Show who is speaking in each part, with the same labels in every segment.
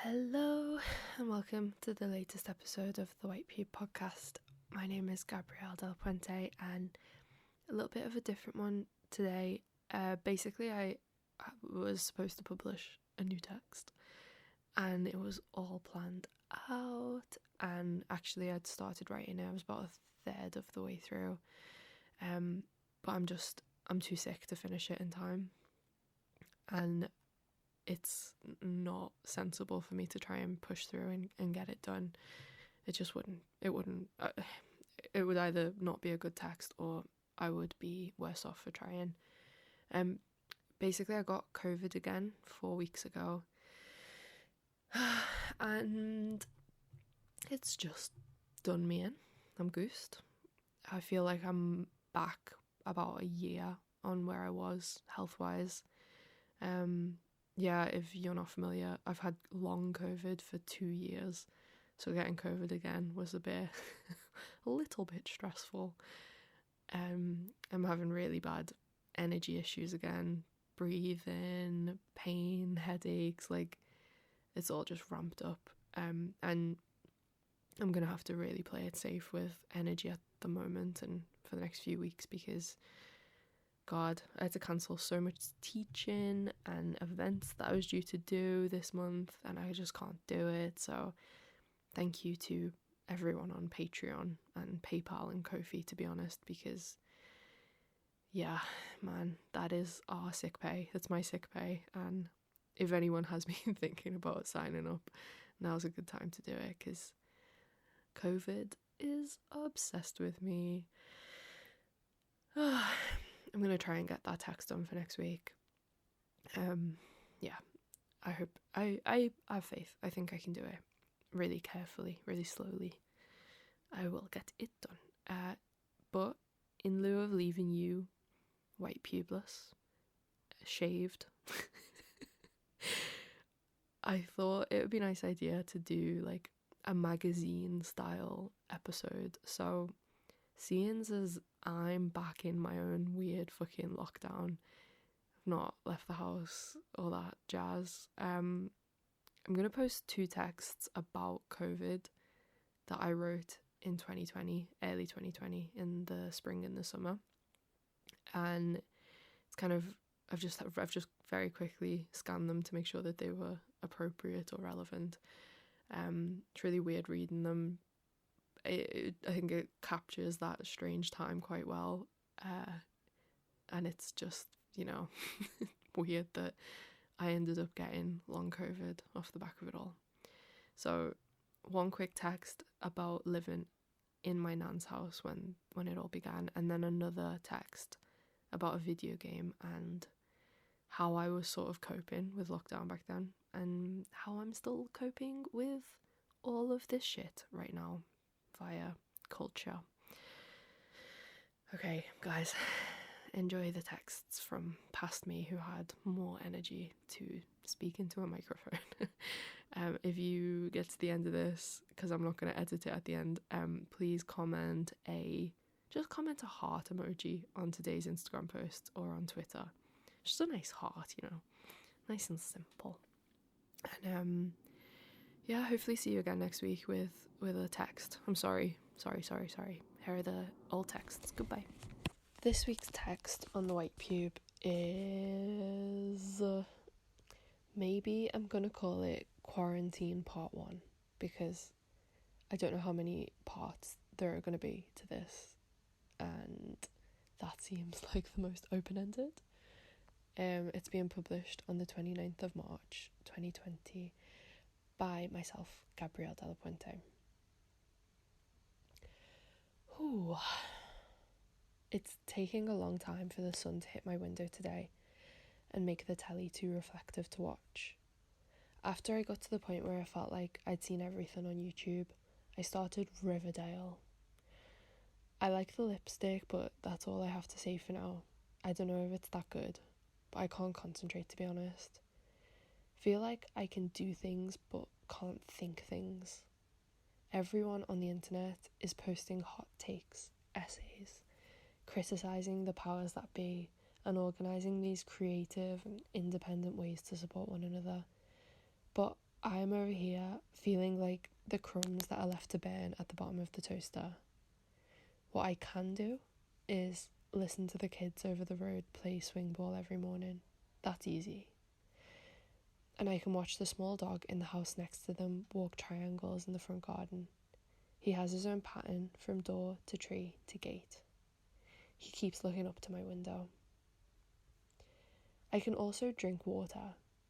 Speaker 1: Hello and welcome to the latest episode of the White Pube podcast. My name is Gabrielle Del Puente and a little bit of a different one today. Basically, I was supposed to publish a new text and it was all planned out, and actually I'd started writing it. I was about a third of the way through, but I'm too sick to finish it in time, and it's not sensible for me to try and push through and get it done. It would either not be a good text or I would be worse off for trying. Basically I got COVID again 4 weeks ago and it's just done me in. I'm goosed. I feel like I'm back about a year on where I was health-wise. Yeah, if you're not familiar, I've had long COVID for 2 years, so getting COVID again was a little bit stressful. I'm having really bad energy issues again, breathing, pain, headaches, like it's all just ramped up. And I'm gonna have to really play it safe with energy at the moment and for the next few weeks, because God, I had to cancel so much teaching and events that I was due to do this month, and I just can't do it. So thank you to everyone on Patreon and PayPal and Ko-fi, to be honest, because yeah, man, that is our sick pay. That's my sick pay. And if anyone has been thinking about signing up, now's a good time to do it, because COVID is obsessed with me. I'm going to try and get that text done for next week. Yeah, I hope, I have faith. I think I can do it really carefully, really slowly. I will get it done. But in lieu of leaving you white pubeless, shaved, I thought it would be a nice idea to do like a magazine style episode. So seeing as I'm back in my own weird fucking lockdown, I've not left the house, all that jazz, I'm going to post 2 texts about COVID that I wrote in 2020, early 2020, in the spring and the summer. And it's kind of, I've just very quickly scanned them to make sure that they were appropriate or relevant. It's really weird reading them. I think it captures that strange time quite well, and it's just, weird that I ended up getting long COVID off the back of it all. So one quick text about living in my nan's house when it all began, and then another text about a video game and how I was sort of coping with lockdown back then, and how I'm still coping with all of this shit right now via culture. Okay, guys, enjoy the texts from past me who had more energy to speak into a microphone. If you get to the end of this, because I'm not going to edit it at the end, please comment a heart emoji on today's Instagram post or on Twitter. Just a nice heart, nice and simple. And yeah, hopefully see you again next week with a text. I'm sorry. Here are the old texts. Goodbye. This week's text on the White Pube is, maybe I'm gonna call it Quarantine Part 1, because I don't know how many parts there are gonna be to this, and that seems like the most open-ended. It's being published on the 29th of March 2020 by myself, Gabrielle Del Puente. Ooh. It's taking a long time for the sun to hit my window today and make the telly too reflective to watch. After I got to the point where I felt like I'd seen everything on YouTube, I started Riverdale. I like the lipstick, but that's all I have to say for now. I don't know if it's that good, but I can't concentrate, to be honest. Feel like I can do things but can't think things. Everyone on the internet is posting hot takes, essays, criticising the powers that be, and organising these creative and independent ways to support one another. But I'm over here feeling like the crumbs that are left to burn at the bottom of the toaster. What I can do is listen to the kids over the road play swing ball every morning. That's easy. And I can watch the small dog in the house next to them walk triangles in the front garden. He has his own pattern from door to tree to gate. He keeps looking up to my window. I can also drink water.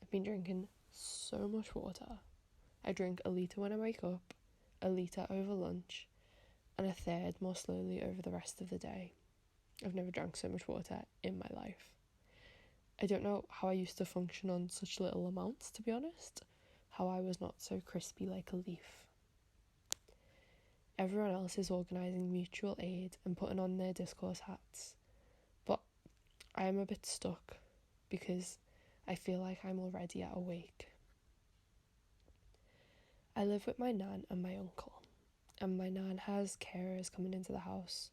Speaker 1: I've been drinking so much water. I drink 1 litre when I wake up, 1 litre over lunch, and a third more slowly over the rest of the day. I've never drank so much water in my life. I don't know how I used to function on such little amounts, to be honest. How I was not so crispy like a leaf. Everyone else is organising mutual aid and putting on their discourse hats. But I am a bit stuck because I feel like I'm already at a wake. I live with my nan and my uncle, and my nan has carers coming into the house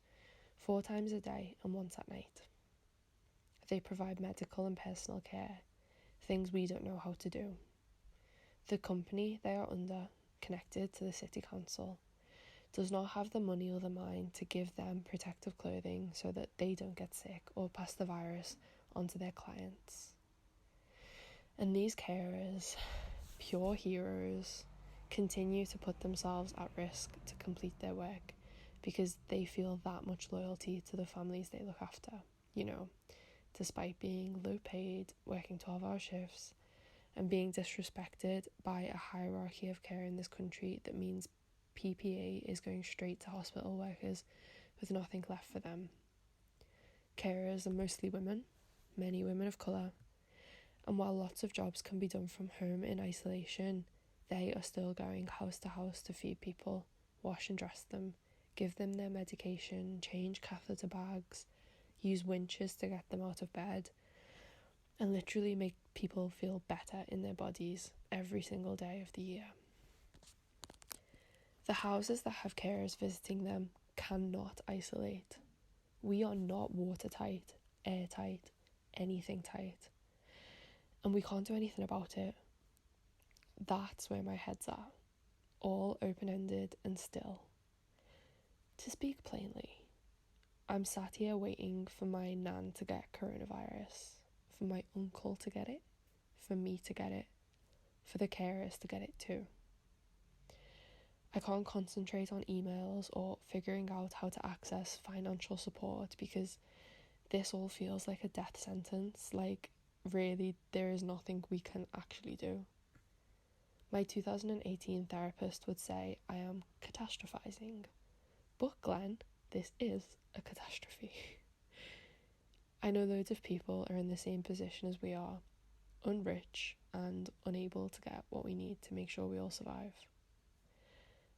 Speaker 1: 4 times a day and once at night. They provide medical and personal care, things we don't know how to do. The company they are under, connected to the city council, does not have the money or the mind to give them protective clothing so that they don't get sick or pass the virus onto their clients. And these carers, pure heroes, continue to put themselves at risk to complete their work because they feel that much loyalty to the families they look after, despite being low paid, working 12-hour shifts, and being disrespected by a hierarchy of care in this country that means PPA is going straight to hospital workers with nothing left for them. Carers are mostly women, many women of colour, and while lots of jobs can be done from home in isolation, they are still going house to house to feed people, wash and dress them, give them their medication, change catheter bags, use winches to get them out of bed, and literally make people feel better in their bodies every single day of the year. The houses that have carers visiting them cannot isolate. We are not watertight, airtight, anything tight. And we can't do anything about it. That's where my head's at. All open-ended and still. To speak plainly, I'm sat here waiting for my nan to get coronavirus, for my uncle to get it, for me to get it, for the carers to get it too. I can't concentrate on emails or figuring out how to access financial support because this all feels like a death sentence. Like, really, there is nothing we can actually do. My 2018 therapist would say I am catastrophizing. But Glenn, this is a catastrophe. I know loads of people are in the same position as we are, unrich and unable to get what we need to make sure we all survive.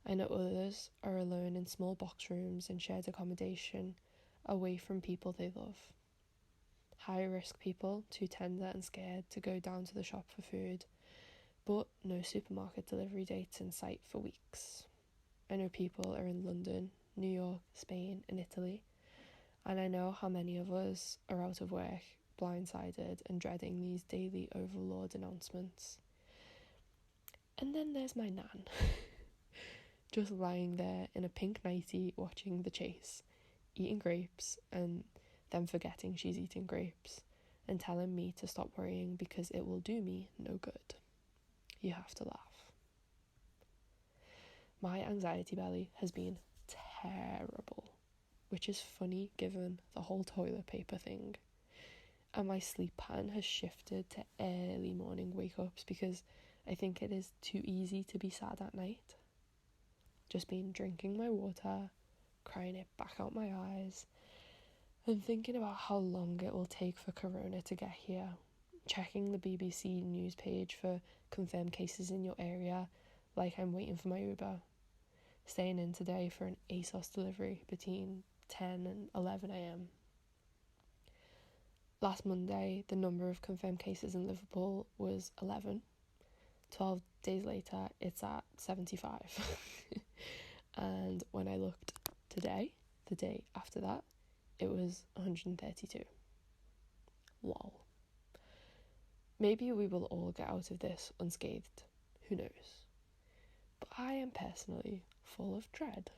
Speaker 1: I know others are alone in small box rooms and shared accommodation, away from people they love. High-risk people, too tender and scared to go down to the shop for food, but no supermarket delivery dates in sight for weeks. I know people are in London, New York, Spain and Italy, and I know how many of us are out of work, blindsided and dreading these daily overlord announcements. And then there's my nan. Just lying there in a pink nightie watching The Chase, eating grapes and then forgetting she's eating grapes and telling me to stop worrying because it will do me no good. You have to laugh. My anxiety belly has been terrible, which is funny given the whole toilet paper thing. And my sleep pattern has shifted to early morning wake-ups because I think it is too easy to be sad at night. Just been drinking my water, crying it back out my eyes, and thinking about how long it will take for corona to get here, checking the BBC news page for confirmed cases in your area like I'm waiting for my Uber, staying in today for an ASOS delivery between 10 and 11 a.m. Last Monday, the number of confirmed cases in Liverpool was 11. 12 days later, it's at 75. And when I looked today, the day after that, it was 132. Lol. Maybe we will all get out of this unscathed. Who knows? But I am personally full of dread.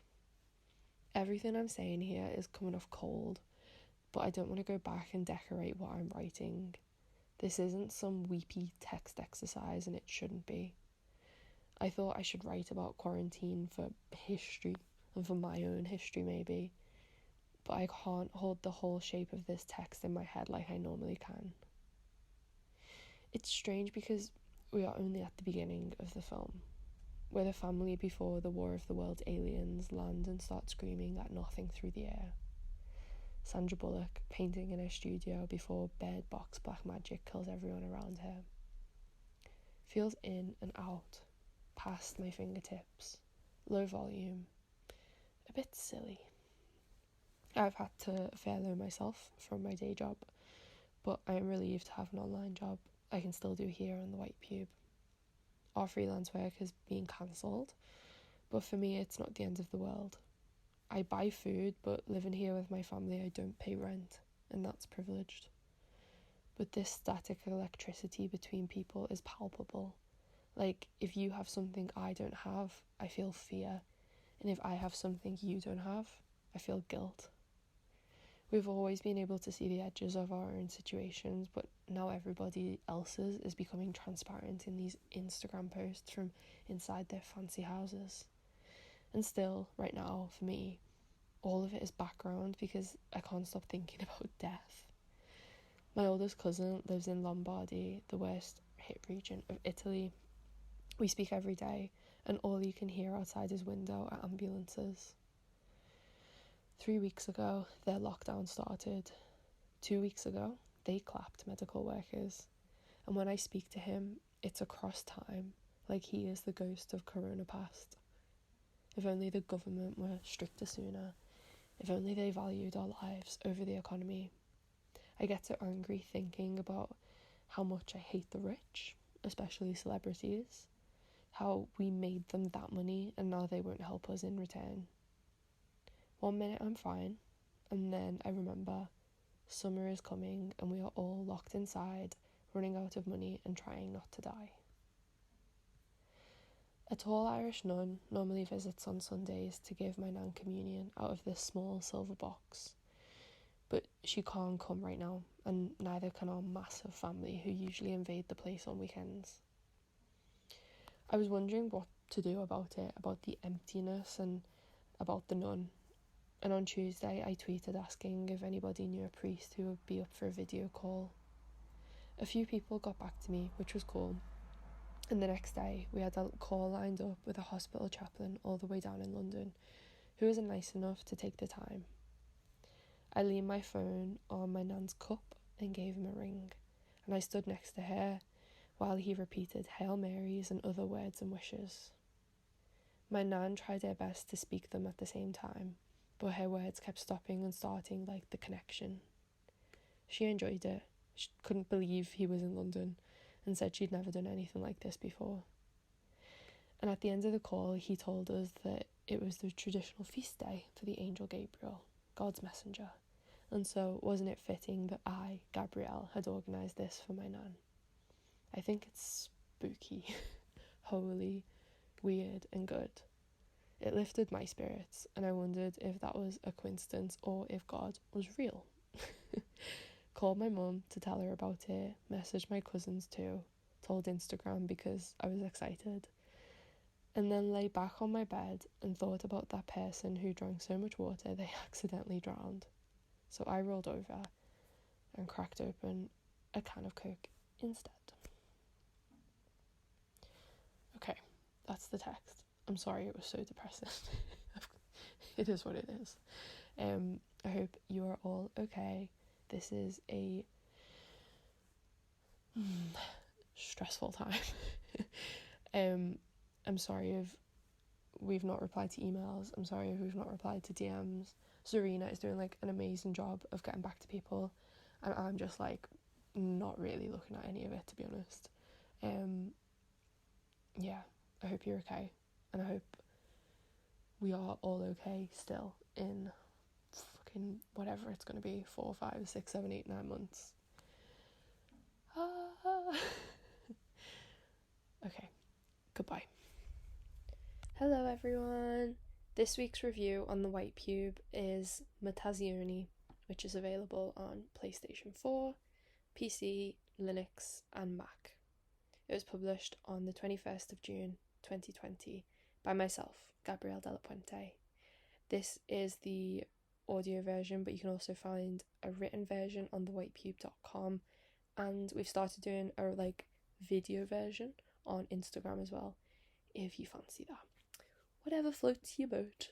Speaker 1: Everything I'm saying here is coming off cold, but I don't want to go back and decorate what I'm writing. This isn't some weepy text exercise, and it shouldn't be. I thought I should write about quarantine for history, and for my own history maybe, but I can't hold the whole shape of this text in my head like I normally can. It's strange because we are only at the beginning of the film, where the family before the War of the Worlds aliens land and start screaming at nothing through the air. Sandra Bullock painting in her studio before Bird Box black magic kills everyone around her. Feels in and out, past my fingertips, low volume, a bit silly. I've had to furlough myself from my day job, but I am relieved to have an online job I can still do here on the White Pube. Our freelance work is being cancelled, but for me it's not the end of the world. I buy food, but living here with my family I don't pay rent, and that's privileged. But this static electricity between people is palpable. Like, if you have something I don't have, I feel fear, and if I have something you don't have, I feel guilt. We've always been able to see the edges of our own situations, but now everybody else's is becoming transparent in these Instagram posts from inside their fancy houses. And still, right now, for me, all of it is background because I can't stop thinking about death. My oldest cousin lives in Lombardy, the worst hit region of Italy. We speak every day, and all you can hear outside his window are ambulances. 3 weeks ago, their lockdown started. 2 weeks ago, they clapped medical workers. And when I speak to him, it's across time, like he is the ghost of Corona past. If only the government were stricter sooner. If only they valued our lives over the economy. I get so angry thinking about how much I hate the rich, especially celebrities. How we made them that money and now they won't help us in return. 1 minute I'm fine, and then I remember summer is coming and we are all locked inside, running out of money and trying not to die. A tall Irish nun normally visits on Sundays to give my nan communion out of this small silver box. But she can't come right now, and neither can our massive family who usually invade the place on weekends. I was wondering what to do about it, about the emptiness and about the nun. And on Tuesday I tweeted asking if anybody knew a priest who would be up for a video call. A few people got back to me, which was cool. And the next day we had a call lined up with a hospital chaplain all the way down in London, who was nice enough to take the time. I leaned my phone on my nan's cup and gave him a ring, and I stood next to her while he repeated Hail Marys and other words and wishes. My nan tried her best to speak them at the same time, but her words kept stopping and starting like The Connection. She enjoyed it. She couldn't believe he was in London and said she'd never done anything like this before. And at the end of the call, he told us that it was the traditional feast day for the angel Gabriel, God's messenger. And so wasn't it fitting that I, Gabrielle, had organised this for my nan? I think it's spooky, holy, weird and good. It lifted my spirits, and I wondered if that was a coincidence or if God was real. Called my mum to tell her about it, messaged my cousins too, told Instagram because I was excited, and then lay back on my bed and thought about that person who drank so much water they accidentally drowned. So I rolled over and cracked open a can of Coke instead. Okay, that's the text. I'm sorry it was so depressing. It is what it is. I hope you are all okay. This is a stressful time. I'm sorry if we've not replied to emails. I'm sorry if we've not replied to DMs. Serena is doing like an amazing job of getting back to people, and I'm just like not really looking at any of it, to be honest. Yeah, I hope you're okay, and I hope we are all okay still in fucking whatever it's gonna be, 4, 5, 6, 7, 8, 9 months. Okay, Goodbye. Hello everyone! This week's review on the White Pube is Mutazione, which is available on PlayStation 4, PC, Linux and Mac. It was published on the 21st of June 2020 by myself, Gabrielle Della Puente. This is the audio version, but you can also find a written version on thewhitepube.com, and we've started doing a video version on Instagram as well, if you fancy that. Whatever floats your boat.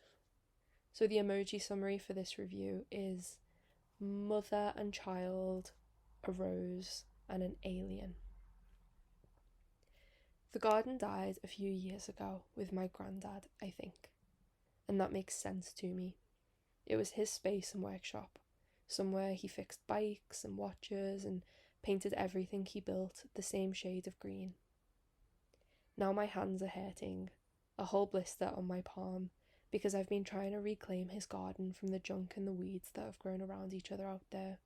Speaker 1: So the emoji summary for this review is mother and child, a rose, and an alien. The garden died a few years ago with my granddad, I think, and that makes sense to me. It was his space and workshop, somewhere he fixed bikes and watches and painted everything he built the same shade of green. Now my hands are hurting, a whole blister on my palm, because I've been trying to reclaim his garden from the junk and the weeds that have grown around each other out there.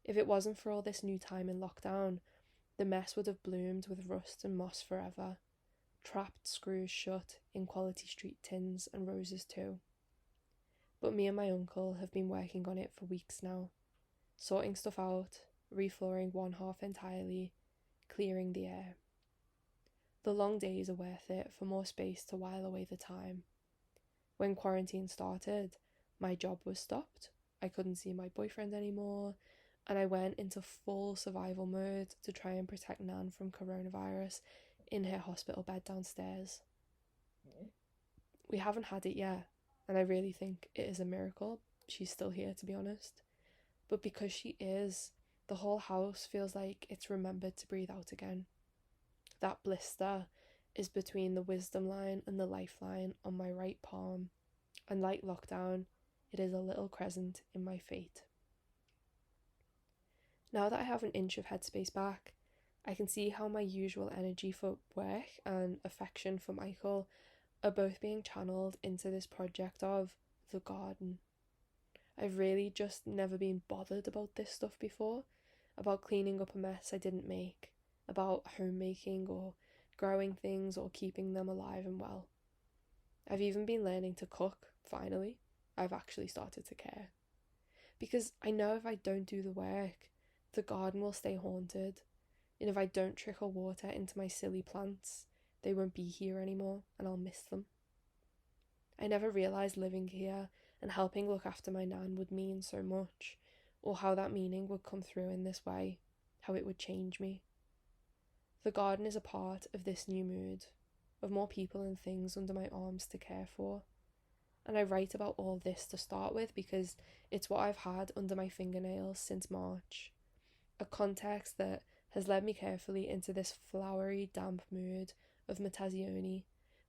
Speaker 1: If it wasn't for all this new time in lockdown, the mess would have bloomed with rust and moss forever, trapped screws shut in Quality Street tins and roses too. But me and my uncle have been working on it for weeks now, sorting stuff out, reflooring one half entirely, clearing the air. The long days are worth it for more space to while away the time. When quarantine started, my job was stopped, I couldn't see my boyfriend anymore, and I went into full survival mode to try and protect Nan from coronavirus in her hospital bed downstairs. We haven't had it yet, and I really think it is a miracle she's still here, to be honest. But because she is, the whole house feels like it's remembered to breathe out again. That blister is between the wisdom line and the lifeline on my right palm, and like lockdown, it is a little crescent in my fate. Now that I have an inch of headspace back, I can see how my usual energy for work and affection for Michael are both being channeled into this project of the garden. I've really just never been bothered about this stuff before, about cleaning up a mess I didn't make, about homemaking or growing things or keeping them alive and well. I've even been learning to cook, finally. I've actually started to care. Because I know if I don't do the work, the garden will stay haunted, and if I don't trickle water into my silly plants, they won't be here anymore and I'll miss them. I never realised living here and helping look after my Nan would mean so much, or how that meaning would come through in this way, how it would change me. The garden is a part of this new mood, of more people and things under my arms to care for. And I write about all this to start with because it's what I've had under my fingernails since March. A context that has led me carefully into this flowery, damp mood of Mutazione,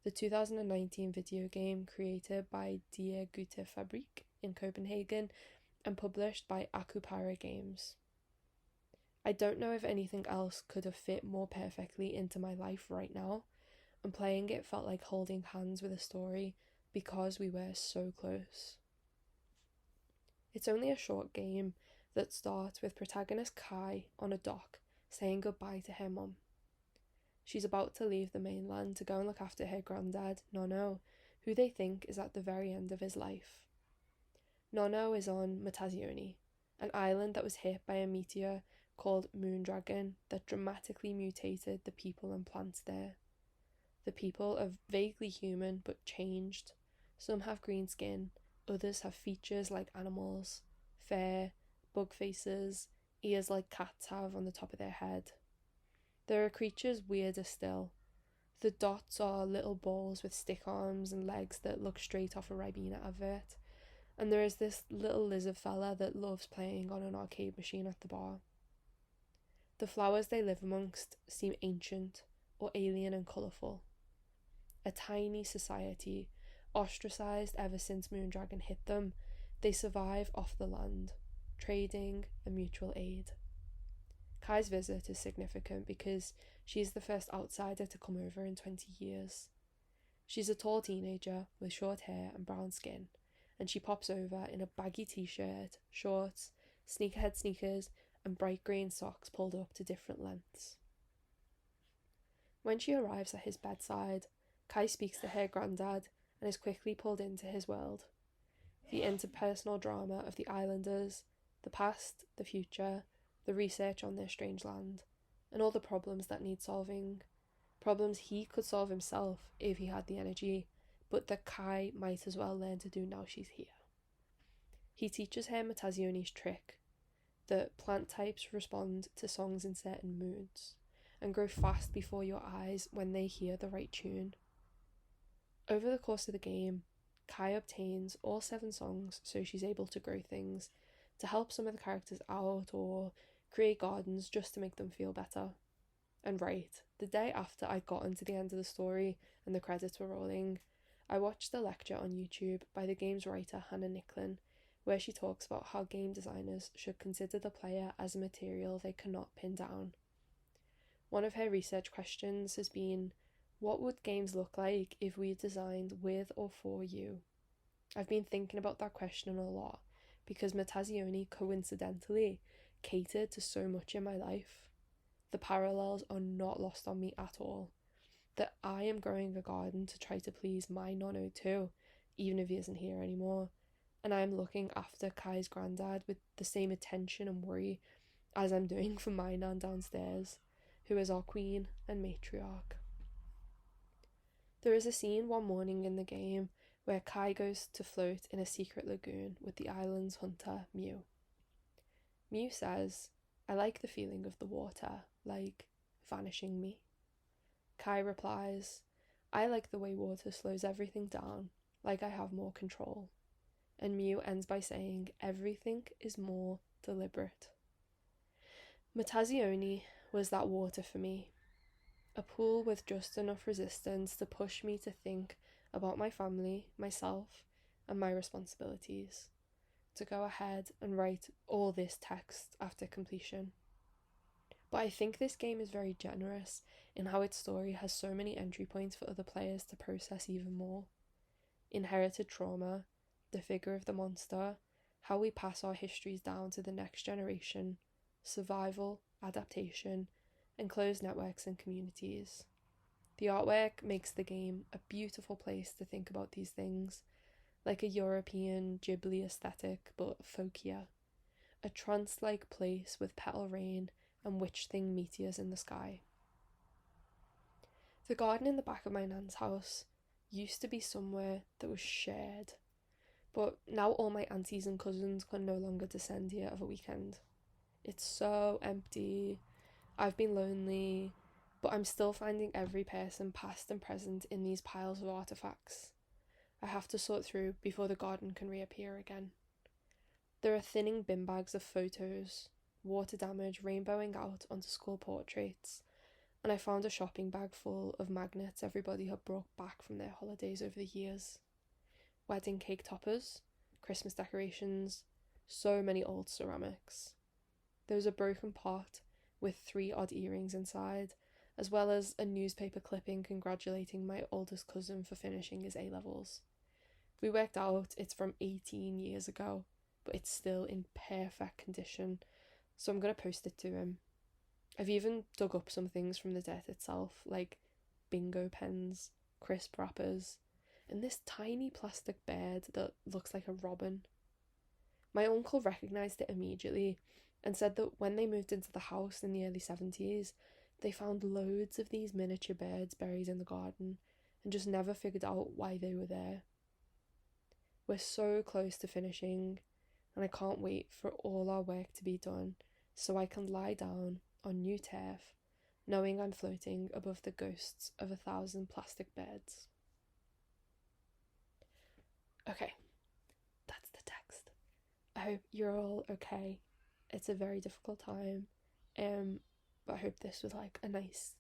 Speaker 1: the 2019 video game created by Die Gute Fabrik in Copenhagen and published by Akupara Games. I don't know if anything else could have fit more perfectly into my life right now, and playing it felt like holding hands with a story because we were so close. It's only a short game that starts with protagonist Kai on a dock saying goodbye to her mum. She's about to leave the mainland to go and look after her granddad, Nono, who they think is at the very end of his life. Nono is on Mutazione, an island that was hit by a meteor called Moondragon that dramatically mutated the people and plants there. The people are vaguely human but changed. Some have green skin, others have features like animals, fur, bug faces, ears like cats have on the top of their head. There are creatures weirder still. The dots are little balls with stick arms and legs that look straight off a Ribena advert, and there is this little lizard fella that loves playing on an arcade machine at the bar. The flowers they live amongst seem ancient or alien and colourful. A tiny society, ostracised ever since Moondragon hit them, they survive off the land, trading and mutual aid. Kai's visit is significant because she's the first outsider to come over in 20 years. She's a tall teenager with short hair and brown skin, and she pops over in a baggy t-shirt, shorts, sneakerhead sneakers, and bright green socks pulled up to different lengths. When she arrives at his bedside, Kai speaks to her granddad and is quickly pulled into his world. The interpersonal drama of the islanders, the past, the future, the research on their strange land, and all the problems that need solving. Problems he could solve himself if he had the energy, but that Kai might as well learn to do now she's here. He teaches her Metazioni's trick, that plant types respond to songs in certain moods, and grow fast before your eyes when they hear the right tune. Over the course of the game, Kai obtains all 7 songs so she's able to grow things, to help some of the characters out or create gardens just to make them feel better. And the day after I'd gotten to the end of the story and the credits were rolling, I watched a lecture on YouTube by the game's writer Hannah Nicklin, where she talks about how game designers should consider the player as a material they cannot pin down. One of her research questions has been, what would games look like if we designed with or for you? I've been thinking about that question a lot, because Metazioni coincidentally catered to so much in my life. The parallels are not lost on me at all. That I am growing a garden to try to please my nono too, even if he isn't here anymore. And I am looking after Kai's granddad with the same attention and worry as I'm doing for my nan downstairs, who is our queen and matriarch. There is a scene one morning in the game where Kai goes to float in a secret lagoon with the island's hunter, Mew. Mew says, I like the feeling of the water, like vanishing me. Kai replies, I like the way water slows everything down, like I have more control. And Mew ends by saying, everything is more deliberate. Metazioni was that water for me. A pool with just enough resistance to push me to think about my family, myself, and my responsibilities. To go ahead and write all this text after completion. But I think this game is very generous in how its story has so many entry points for other players to process even more. Inherited trauma, the figure of the monster, how we pass our histories down to the next generation, survival, adaptation, and closed networks and communities. The artwork makes the game a beautiful place to think about these things, like a European Ghibli aesthetic but folkier, a trance-like place with petal rain and witch-thing meteors in the sky. The garden in the back of my nan's house used to be somewhere that was shared, but now all my aunties and cousins can no longer descend here of a weekend. It's so empty. I've been lonely, but I'm still finding every person past and present in these piles of artifacts. I have to sort through before the garden can reappear again. There are thinning bin bags of photos, water damage rainbowing out onto school portraits, and I found a shopping bag full of magnets everybody had brought back from their holidays over the years. Wedding cake toppers, Christmas decorations, so many old ceramics. There was a broken pot with 3 odd earrings inside, as well as a newspaper clipping congratulating my oldest cousin for finishing his A-levels. We worked out it's from 18 years ago, but it's still in perfect condition, so I'm going to post it to him. I've even dug up some things from the dirt itself, like bingo pens, crisp wrappers, and this tiny plastic bird that looks like a robin. My uncle recognised it immediately and said that when they moved into the house in the early 70s, they found loads of these miniature birds buried in the garden and just never figured out why they were there. We're so close to finishing, and I can't wait for all our work to be done so I can lie down on new turf, knowing I'm floating above the ghosts of 1,000 plastic birds. Okay, that's the text. I hope you're all okay. It's a very difficult time, but I hope this was like a nice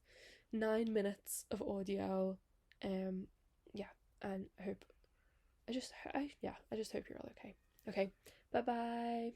Speaker 1: 9 minutes of audio. Yeah, and I just hope you're all okay. Okay, bye bye.